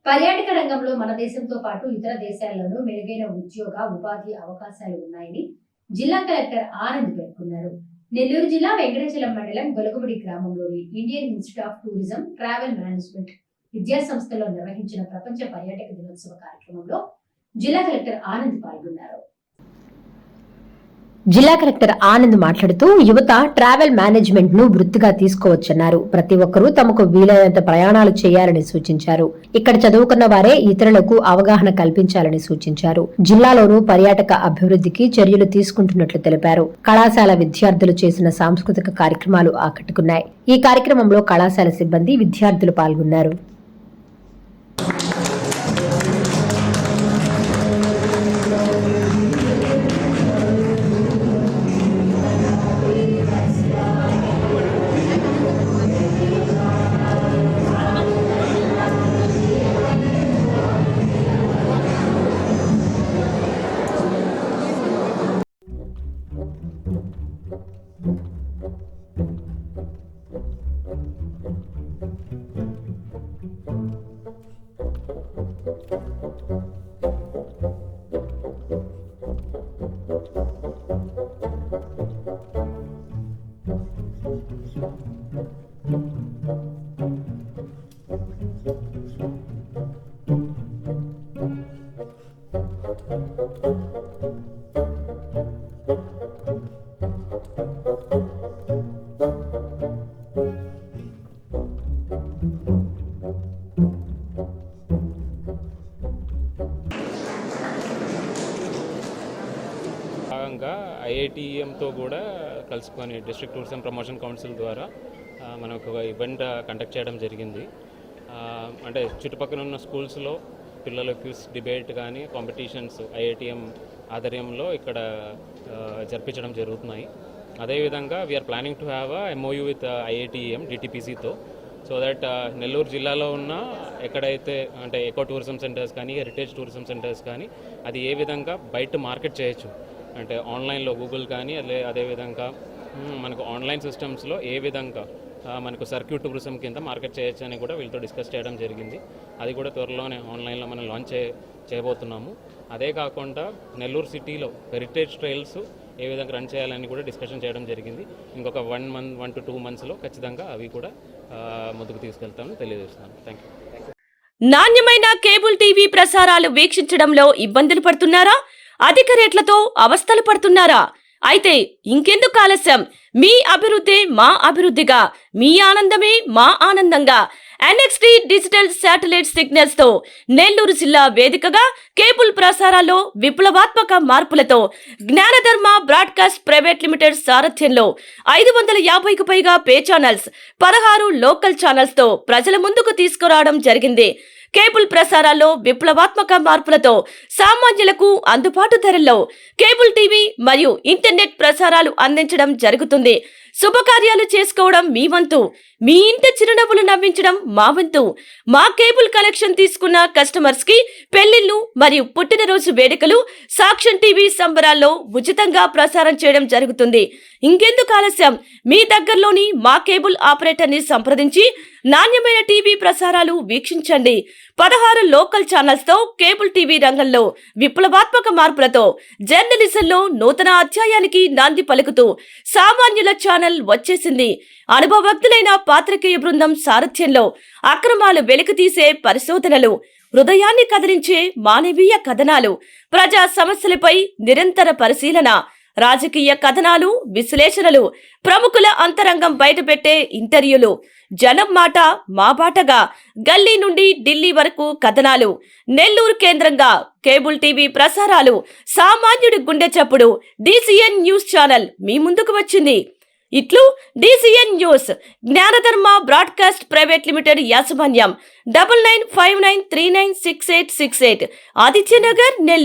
పర్యాటక రంగంలో మన దేశంతో పాటు ఇతర దేశాల్లోనూ మెరుగైన ఉద్యోగ ఉపాధి అవకాశాలు ఉన్నాయని జిల్లా కలెక్టర్ ఆనంద్ పేర్కొన్నారు. నెల్లూరు జిల్లా వెంకటాచలం మండలం గొలగముడి గ్రామంలోని Indian institute of tourism travel management విద్యా సంస్థలో నిర్వహించిన ప్రపంచ పర్యాటక దినోత్సవ కార్యక్రమంలో జిల్లా కలెక్టర్ ఆనంద్ పాల్గొన్నారు. జిల్లా కలెక్టర్ ఆనంద్ మాట్లాడుతూ యువత ట్రావెల్ మేనేజ్మెంట్ ను వృత్తిగా తీసుకోవచ్చన్నారు. ప్రతి ఒక్కరూ తమకు వీలైనంత ప్రయాణాలు చేయాలని సూచించారు. ఇక్కడ చదువుకున్న వారే ఇతరులకు అవగాహన కల్పించాలని సూచించారు. జిల్లాలోనూ పర్యాటక అభివృద్ధికి చర్యలు తీసుకుంటున్నట్లు తెలిపారు. కళాశాల విద్యార్థులు చేసిన సాంస్కృతిక కార్యక్రమాలు ఆకట్టుకున్నాయి. ఈ కార్యక్రమంలో కళాశాల సిబ్బంది విద్యార్థులు పాల్గొన్నారు. భాగంగా ఐఐటిఎంతో కూడా కలుసుకొని డిస్ట్రిక్ట్ టూరిజం ప్రమోషన్ కౌన్సిల్ ద్వారా మనం ఒక ఈవెంట్ కండక్ట్ చేయడం జరిగింది. అంటే చుట్టుపక్కల ఉన్న స్కూల్స్లో పిల్లల క్విజ్ డిబేట్ కానీ కాంపిటీషన్స్ ఐఐటిఎం ఆధ్వర్యంలో ఇక్కడ జరిపించడం జరుగుతున్నాయి. అదేవిధంగా we are planning to have a MOU with IITM డిటిపిసితో సో దట్ నెల్లూరు జిల్లాలో ఉన్న ఎక్కడైతే అంటే ఎకో టూరిజం సెంటర్స్ కానీ హెరిటేజ్ టూరిజం సెంటర్స్ కానీ అది ఏ విధంగా బయట మార్కెట్ చేయొచ్చు అంటే ఆన్లైన్లో గూగుల్ కానీ అదేవిధంగా మనకు ఆన్లైన్ సిస్టమ్స్లో ఏ విధంగా మనకు సర్క్యూట్ టూరిజం కింద మార్కెట్ చేయొచ్చు అని కూడా వీళ్ళతో డిస్కస్ చేయడం జరిగింది. అది కూడా త్వరలోనే ఆన్లైన్లో మనం లాంచ్ చేయబోతున్నాము. అదే కాకుండా నెల్లూరు సిటీలో హెరిటేజ్ ట్రైల్స్ ఏ విధంగా రన్ చేయాలని కూడా డిస్కషన్ చేయడం జరిగింది. ఇంకొక 1 to 2 monthsలో ఖచ్చితంగా అవి కూడా ముందుకు తీసుకెళ్తామని తెలియజేస్తున్నాను. Thank you. నాణ్యమైన కేబుల్ టీవీ ప్రసారాలు వీక్షించడంలో ఇబ్బందులు పడుతున్నారా? అధిక రేట్లతో అవస్థలు పడుతున్నారా? అయితే ఇంకెందుకు ఆలస్యం? మీ అభివృద్ధి మా అభివృద్ధిగా, మీ ఆనందమే మా ఆనందంగా NXT డిజిటల్ శాటిలైట్ సిగ్నల్స్ తో నెల్లూరు జిల్లా వేదికగా కేబుల్ ప్రసారాల్లో విప్లవాత్మక మార్పులతో జ్ఞానధర్మ బ్రాడ్కాస్ట్ ప్రైవేట్ లిమిటెడ్ సారథ్యంలో 550కు పైగా పే ఛానల్స్, 16 లోకల్ ఛానల్స్ తో ప్రజల ముందుకు తీసుకురావడం జరిగింది. కేబుల్ ప్రసారాల్లో విప్లవాత్మక మార్పులతో సామాన్యులకు అందుబాటు ధరల్లో కేబుల్ టీవీ మరియు ఇంటర్నెట్ ప్రసారాలు అందించడం జరుగుతుంది. శుభకార్యాలు చేసుకోవడం మీ వంతు, మీ ఇంటి చిరునవ్వులు నవ్వించడం మా వంతు. మా కేబుల్ కనెక్షన్ తీసుకున్న కస్టమర్స్ కి పెళ్లిళ్లు మరియు పుట్టినరోజు వేడుకలు సాక్ష్యం టీవీ సంబరాల్లో ఉచితంగా ప్రసారం చేయడం జరుగుతుంది. ఇంకెందుకు ఆలస్యం? మీ దగ్గరలోని మా కేబుల్ ఆపరేటర్ ని సంప్రదించి నాణ్యమైన టీవీ ప్రసారాలు వీక్షించండి. 16 లోకల్ ఛానల్స్ తో కేబుల్ టీవీ రంగంలో విప్లవాత్మక మార్పులతో జర్నలిజంలో నూతన అధ్యాయానికి నాంది పలుకుతూ సామాన్యుల ఛానల్ వచ్చేసింది. అనుభవజ్ఞులైన పాత్రికేయ బృందం సారథ్యంలో అక్రమాలు వెలికితీసే పరిశోధనలు, హృదయాన్ని కదిలించే మానవీయ కథనాలు, ప్రజా సమస్యలపై నిరంతర పరిశీలన, రాజకీయ కథనాలు, విశ్లేషణలు, ప్రముఖుల అంతరంగం బయటపెట్టే ఇంటర్వ్యూలు, జనం మాట మా బాటగా గల్లీ నుండి ఢిల్లీ వరకు కథనాలు, నెల్లూరు కేంద్రంగా కేబుల్ టీవీ ప్రసారాలు, సామాన్యుడి గుండె చప్పుడు DCN న్యూస్ ఛానల్ మీ ముందుకు వచ్చింది. ఇట్లు DCN news, జ్ఞానధర్మ broadcast private limited యాజమాన్యం, 9959396868, ఆదిత్యనగర్, నెల్లూరు.